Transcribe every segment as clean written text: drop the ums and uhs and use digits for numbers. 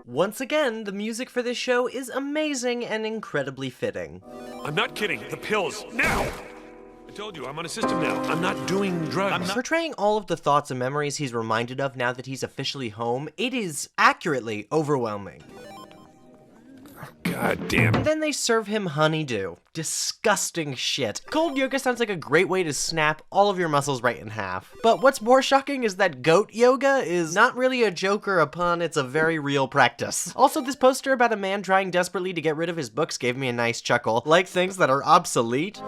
Once again, the music for this show is amazing and incredibly fitting. I'm not kidding. The pills. Now! I told you, I'm on a system now. I'm not doing drugs. Portraying all of the thoughts and memories he's reminded of now that he's officially home, it is accurately overwhelming. God damn. And then they serve him honeydew. Disgusting shit. Cold yoga sounds like a great way to snap all of your muscles right in half. But what's more shocking is that goat yoga is not really a joke or a pun, it's a very real practice. Also, this poster about a man trying desperately to get rid of his books gave me a nice chuckle. Like things that are obsolete.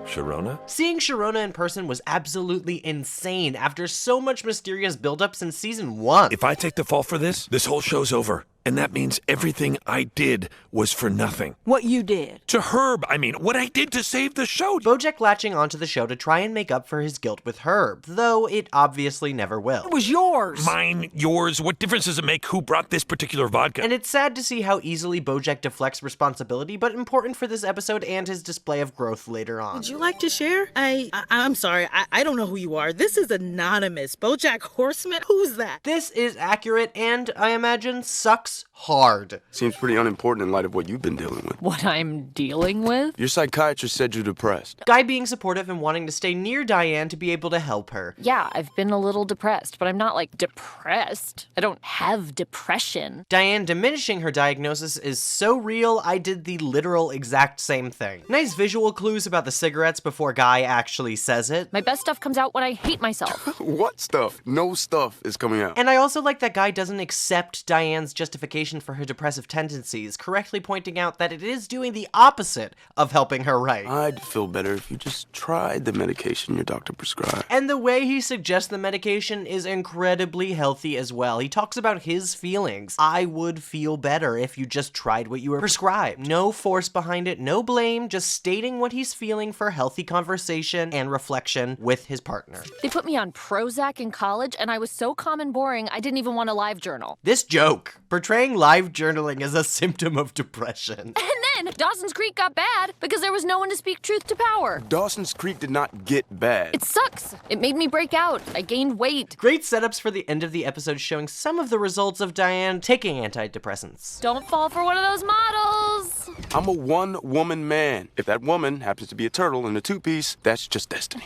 Sharona? Seeing Sharona in person was absolutely insane after so much mysterious buildup since season 1. If I take the fall for this whole show's over. And that means everything I did was for nothing. What you did? To Herb, I mean, what I did to save the show. Bojack latching onto the show to try and make up for his guilt with Herb, though it obviously never will. It was yours! Mine, yours, what difference does it make who brought this particular vodka? And it's sad to see how easily Bojack deflects responsibility, but important for this episode and his display of growth later on. Would you like to share? I'm sorry, I don't know who you are. This is anonymous. Bojack Horseman? Who's that? This is accurate and, I imagine, sucks hard. Seems pretty unimportant in light of what you've been dealing with. What I'm dealing with? Your psychiatrist said you're depressed. Guy being supportive and wanting to stay near Diane to be able to help her. Yeah, I've been a little depressed, but I'm not, like, depressed. I don't have depression. Diane diminishing her diagnosis is so real, I did the literal exact same thing. Nice visual clues about the cigarettes before Guy actually says it. My best stuff comes out when I hate myself. What stuff? No stuff is coming out. And I also like that Guy doesn't accept Diane's justification for her depressive tendencies, correctly pointing out that it is doing the opposite of helping her right. I'd feel better if you just tried the medication your doctor prescribed. And the way he suggests the medication is incredibly healthy as well. He talks about his feelings. I would feel better if you just tried what you were prescribed. No force behind it, no blame, just stating what he's feeling for healthy conversation and reflection with his partner. They put me on Prozac in college, and I was so calm and boring, I didn't even want a live journal. This joke, portraying live journaling as a symptom of depression. And then Dawson's Creek got bad because there was no one to speak truth to power. Dawson's Creek did not get bad. It sucks. It made me break out. I gained weight. Great setups for the end of the episode showing some of the results of Diane taking antidepressants. Don't fall for one of those models. I'm a one-woman man. If that woman happens to be a turtle in a two-piece, that's just destiny.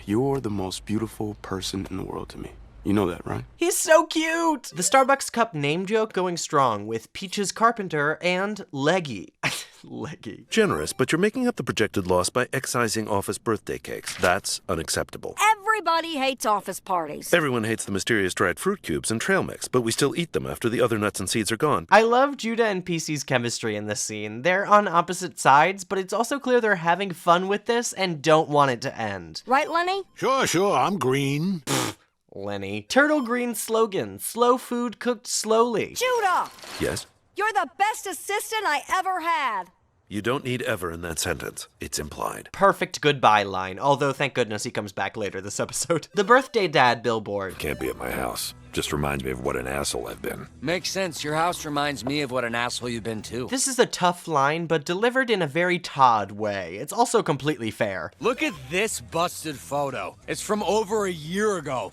You're the most beautiful person in the world to me. You know that, right? He's so cute! The Starbucks cup name joke going strong with Peaches Carpenter and Leggy. Leggy. Generous, but you're making up the projected loss by excising office birthday cakes. That's unacceptable. Everybody hates office parties. Everyone hates the mysterious dried fruit cubes and trail mix, but we still eat them after the other nuts and seeds are gone. I love Judah and PC's chemistry in this scene. They're on opposite sides, but it's also clear they're having fun with this and don't want it to end. Right, Lenny? Sure, I'm green. Lenny. Turtle Green slogan, slow food cooked slowly. Judah! Yes? You're the best assistant I ever had. You don't need ever in that sentence. It's implied. Perfect goodbye line, although thank goodness he comes back later this episode. The birthday dad billboard. Can't be at my house. Just reminds me of what an asshole I've been. Makes sense. Your house reminds me of what an asshole you've been too. This is a tough line, but delivered in a very Todd way. It's also completely fair. Look at this busted photo. It's from over a year ago.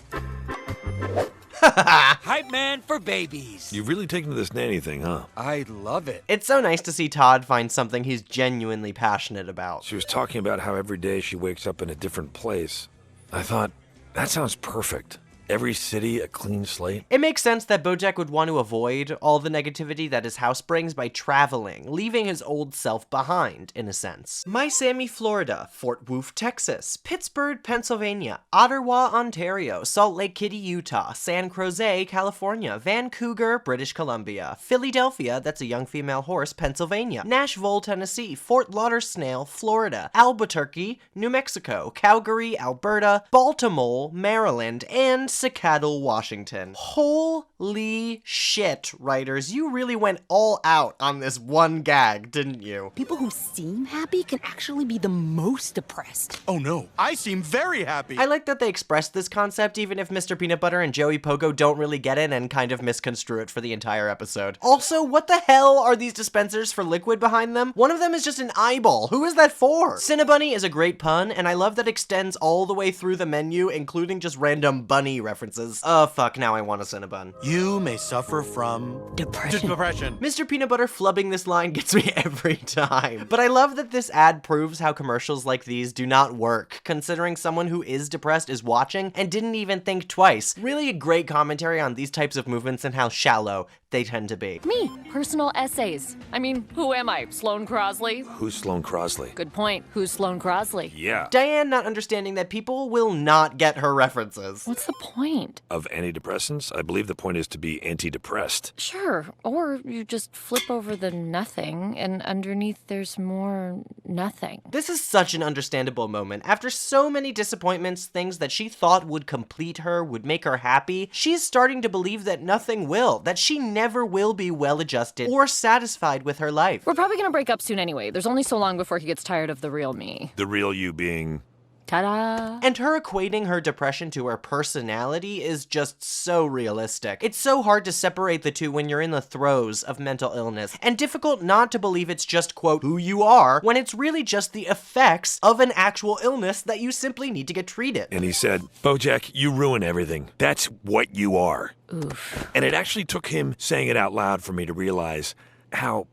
Hype man for babies. You've really taken to this nanny thing, huh? I love it. It's so nice to see Todd find something he's genuinely passionate about. She was talking about how every day she wakes up in a different place. I thought, that sounds perfect. Every city, a clean slate. It makes sense that Bojack would want to avoid all the negativity that his house brings by traveling, leaving his old self behind, in a sense. Miami, Florida, Fort Worth, Texas, Pittsburgh, Pennsylvania, Ottawa, Ontario, Salt Lake City, Utah, San Jose, California, Vancouver, British Columbia, Philadelphia, that's a young female horse, Pennsylvania, Nashville, Tennessee, Fort Lauderdale, Florida, Albuquerque, New Mexico, Calgary, Alberta, Baltimore, Maryland, and Seattle, Washington. Holy shit, writers. You really went all out on this one gag, didn't you? People who seem happy can actually be the most depressed. Oh no, I seem very happy. I like that they expressed this concept even if Mr. Peanut Butter and Joey Pogo don't really get it and kind of misconstrue it for the entire episode. Also, what the hell are these dispensers for liquid behind them? One of them is just an eyeball. Who is that for? Cinnabunny is a great pun, and I love that it extends all the way through the menu, including just random bunny references. Oh fuck, now I want a Cinnabun. You may suffer from Depression. Mr. Peanut Butter flubbing this line gets me every time. But I love that this ad proves how commercials like these do not work, considering someone who is depressed is watching and didn't even think twice. Really a great commentary on these types of movements and how shallow they tend to be. Me, personal essays. I mean, who am I? Sloane Crosley? Who's Sloane Crosley? Good point. Who's Sloane Crosley? Yeah. Diane not understanding that people will not get her references. What's the point? Of antidepressants? I believe the point is to be anti-depressed. Sure, or you just flip over the nothing, and underneath there's more nothing. This is such an understandable moment. After so many disappointments, things that she thought would complete her, would make her happy, she's starting to believe that nothing will, that she never will be well-adjusted or satisfied with her life. We're probably gonna break up soon anyway. There's only so long before he gets tired of the real me. The real you being... Ta-da! And her equating her depression to her personality is just so realistic. It's so hard to separate the two when you're in the throes of mental illness, and difficult not to believe it's just, quote, who you are, when it's really just the effects of an actual illness that you simply need to get treated. And he said, Bojack, you ruin everything. That's what you are. Oof. And it actually took him saying it out loud for me to realize how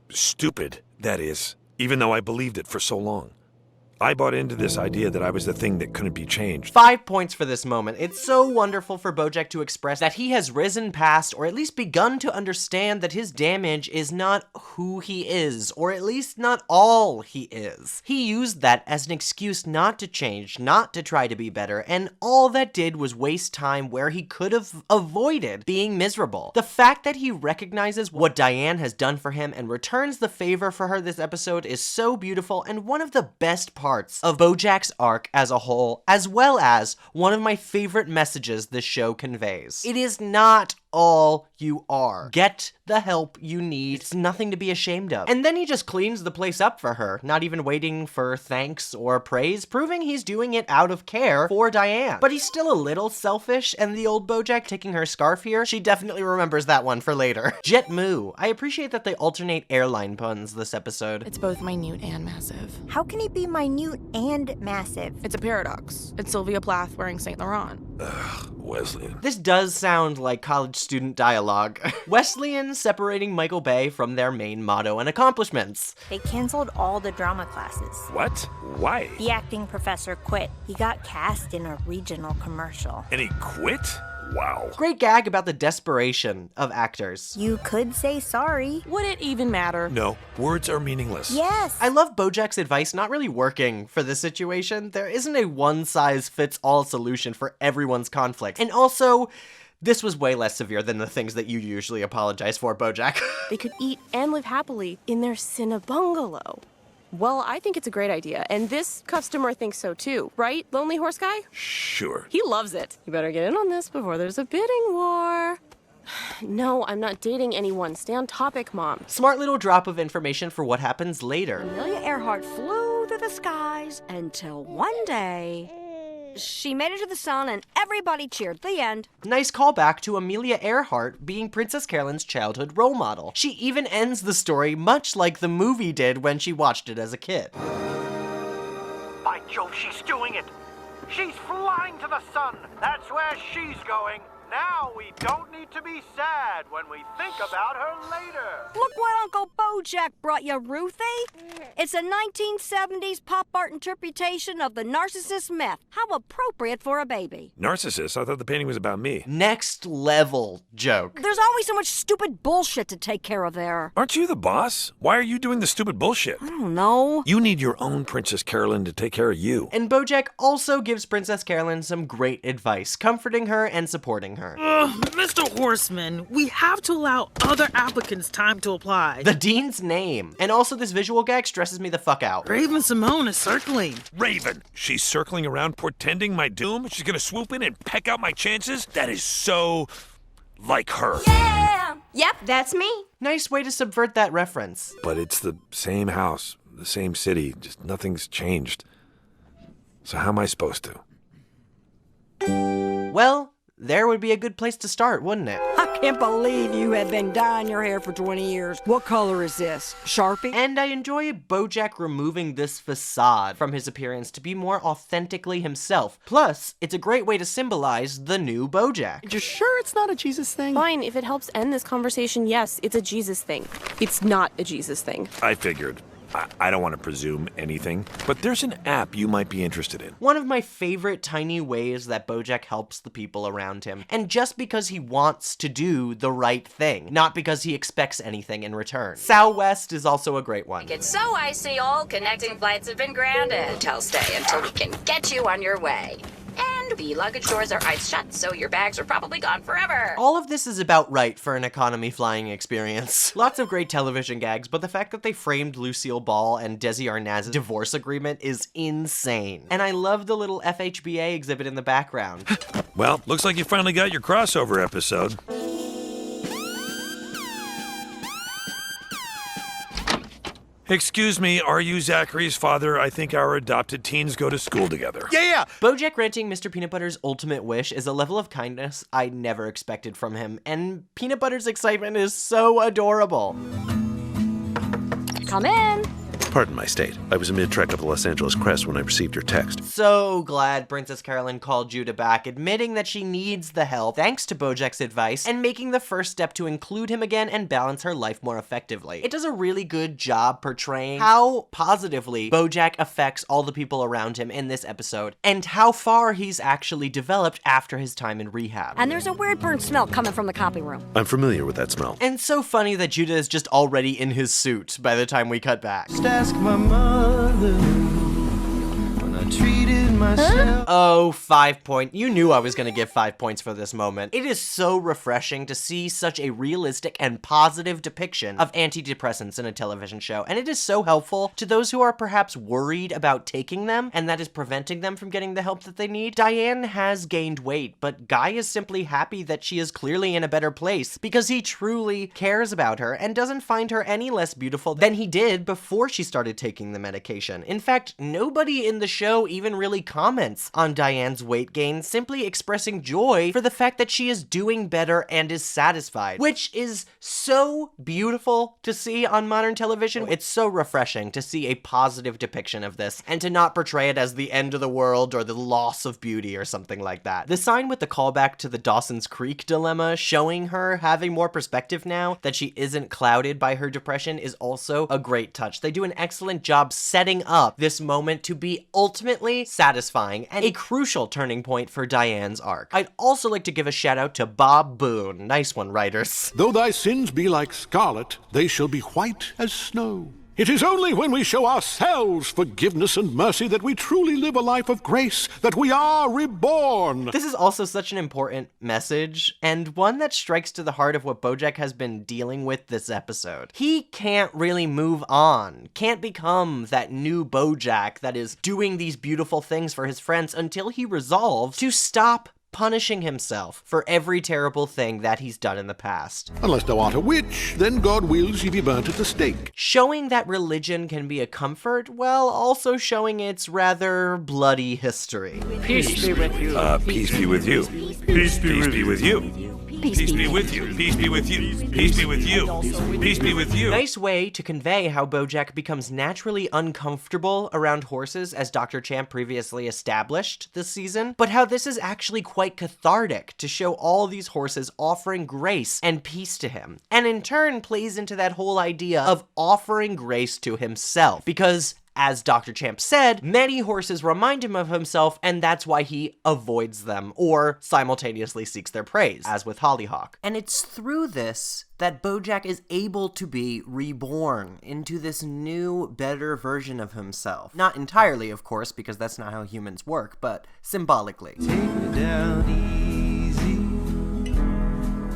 stupid that is, even though I believed it for so long. I bought into this idea that I was the thing that couldn't be changed. 5 points for this moment. It's so wonderful for Bojack to express that he has risen past, or at least begun to understand that his damage is not who he is, or at least not all he is. He used that as an excuse not to change, not to try to be better, and all that did was waste time where he could have avoided being miserable. The fact that he recognizes what Diane has done for him and returns the favor for her this episode is so beautiful, and one of the best parts of Bojack's arc as a whole, as well as one of my favorite messages this show conveys. It is not all you are. Get the help you need. It's nothing to be ashamed of. And then he just cleans the place up for her, not even waiting for thanks or praise, proving he's doing it out of care for Diane. But he's still a little selfish, and the old Bojack taking her scarf here, she definitely remembers that one for later. Jet Moo. I appreciate that they alternate airline puns this episode. It's both minute and massive. How can he be minute and massive? It's a paradox. It's Sylvia Plath wearing Saint Laurent. Wesleyan. This does sound like college student dialogue. Wesleyan separating Michael Bay from their main motto and accomplishments. They canceled all the drama classes. What? Why? The acting professor quit. He got cast in a regional commercial. And he quit? Wow. Great gag about the desperation of actors. You could say sorry. Would it even matter? No, words are meaningless. Yes. I love Bojack's advice not really working for this situation. There isn't a one-size-fits-all solution for everyone's conflict. And also, this was way less severe than the things that you usually apologize for, Bojack. They could eat and live happily in their Cinnabungalow. Well, I think it's a great idea, and this customer thinks so too, right, Lonely Horse Guy? Sure. He loves it. You better get in on this before there's a bidding war. No, I'm not dating anyone. Stay on topic, Mom. Smart little drop of information for what happens later. Amelia Earhart flew through the skies until one day she made it to the sun and everybody cheered. The end. Nice callback to Amelia Earhart being Princess Carolyn's childhood role model. She even ends the story much like the movie did when she watched it as a kid. By Jove, she's doing it! She's flying to the sun! That's where she's going! Now we don't need to be sad when we think about her later. Look what Uncle Bojack brought you, Ruthie. It's a 1970s pop art interpretation of the narcissist myth. How appropriate for a baby. Narcissus? I thought the painting was about me. Next level joke. There's always so much stupid bullshit to take care of there. Aren't you the boss? Why are you doing the stupid bullshit? I don't know. You need your own Princess Carolyn to take care of you. And Bojack also gives Princess Carolyn some great advice, comforting her and supporting her. Ugh, Mr. Horseman, we have to allow other applicants time to apply. why. The Dean's name. And also this visual gag stresses me the fuck out. Raven Simone is circling. Raven! She's circling around portending my doom? She's gonna swoop in and peck out my chances? That is so... like her. Yeah! Yep, that's me. Nice way to subvert that reference. But it's the same house, the same city, just nothing's changed. So how am I supposed to? Well, there would be a good place to start, wouldn't it? I can't believe you have been dyeing your hair for 20 years. What color is this? Sharpie? And I enjoy Bojack removing this facade from his appearance to be more authentically himself. Plus, it's a great way to symbolize the new Bojack. You're sure it's not a Jesus thing? Fine, if it helps end this conversation, yes, it's a Jesus thing. It's not a Jesus thing. I figured. I don't want to presume anything, but there's an app you might be interested in. One of my favorite tiny ways that Bojack helps the people around him, and just because he wants to do the right thing, not because he expects anything in return. Southwest is also a great one. It's so icy, all connecting flights have been grounded. Tell stay until we can get you on your way. And the luggage doors are iced shut, so your bags are probably gone forever. All of this is about right for an economy flying experience. Lots of great television gags, but the fact that they framed Lucille Ball and Desi Arnaz's divorce agreement is insane. And I love the little FHBA exhibit in the background. Well, looks like you finally got your crossover episode. Excuse me, are you Zachary's father? I think our adopted teens go to school together. Yeah! Bojack granting Mr. Peanut Butter's ultimate wish is a level of kindness I never expected from him, and Peanut Butter's excitement is so adorable. Come in. Pardon my state. I was amid-trek of the Los Angeles Crest when I received your text. So glad Princess Carolyn called Judah back, admitting that she needs the help thanks to Bojack's advice, and making the first step to include him again and balance her life more effectively. It does a really good job portraying how positively Bojack affects all the people around him in this episode, and how far he's actually developed after his time in rehab. And there's a weird burnt smell coming from the copy room. I'm familiar with that smell. And so funny that Judah is just already in his suit by the time we cut back. Ask my mother when I treated myself. Oh, 5 point. You knew I was gonna give 5 points for this moment. It is so refreshing to see such a realistic and positive depiction of antidepressants in a television show, and it is so helpful to those who are perhaps worried about taking them, and that is preventing them from getting the help that they need. Diane has gained weight, but Guy is simply happy that she is clearly in a better place because he truly cares about her and doesn't find her any less beautiful than he did before she started taking the medication. In fact, nobody in the show even really comments on Diane's weight gain, simply expressing joy for the fact that she is doing better and is satisfied, which is so beautiful to see on modern television. It's so refreshing to see a positive depiction of this and to not portray it as the end of the world or the loss of beauty or something like that. The sign with the callback to the Dawson's Creek dilemma, showing her having more perspective now that she isn't clouded by her depression, is also a great touch. They do an excellent job setting up this moment to be ultimately satisfying and a crucial turning point for Diane's arc. I'd also like to give a shout out to Bob Boone. Nice one, writers. Though thy sins be like scarlet, they shall be white as snow. It is only when we show ourselves forgiveness and mercy that we truly live a life of grace, that we are reborn. This is also such an important message, and one that strikes to the heart of what Bojack has been dealing with this episode. He can't really move on, can't become that new Bojack that is doing these beautiful things for his friends until he resolves to stop punishing himself for every terrible thing that he's done in the past. Unless thou art a witch, then God wills ye be burnt at the stake. Showing that religion can be a comfort, while also showing its rather bloody history. Peace be with you. Peace be with you. Peace be with you. Peace be with you. Peace be with you. Peace be with you. Peace be with you. Nice way to convey how Bojack becomes naturally uncomfortable around horses, as Dr. Champ previously established this season, but how this is actually quite cathartic to show all these horses offering grace and peace to him, and in turn plays into that whole idea of offering grace to himself, because as Dr. Champ said, many horses remind him of himself, and that's why he avoids them, or simultaneously seeks their praise, as with Hollyhock. And it's through this that Bojack is able to be reborn into this new, better version of himself. Not entirely, of course, because that's not how humans work, but symbolically. Take me down easy.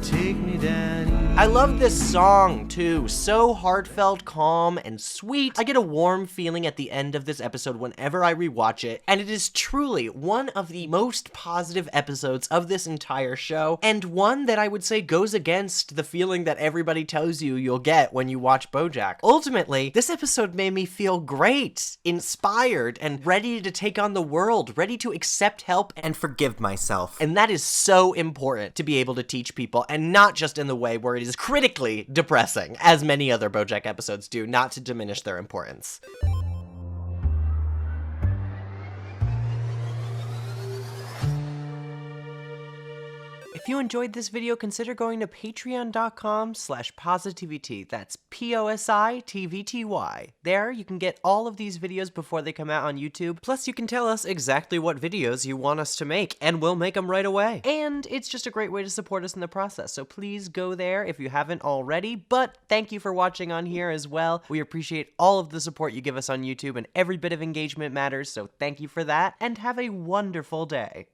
Take take me down. I love this song too, so heartfelt, calm, and sweet. I get a warm feeling at the end of this episode whenever I rewatch it, and it is truly one of the most positive episodes of this entire show, and one that I would say goes against the feeling that everybody tells you you'll get when you watch Bojack. Ultimately, this episode made me feel great, inspired, and ready to take on the world, ready to accept help and forgive myself. And that is so important to be able to teach people, and not just in the way where it is critically depressing, as many other Bojack episodes do, not to diminish their importance. If you enjoyed this video, consider going to patreon.com/PosiTVty. That's PosiTVty. There, you can get all of these videos before they come out on YouTube. Plus, you can tell us exactly what videos you want us to make, and we'll make them right away. And it's just a great way to support us in the process, so please go there if you haven't already. But thank you for watching on here as well. We appreciate all of the support you give us on YouTube, and every bit of engagement matters, so thank you for that, and have a wonderful day.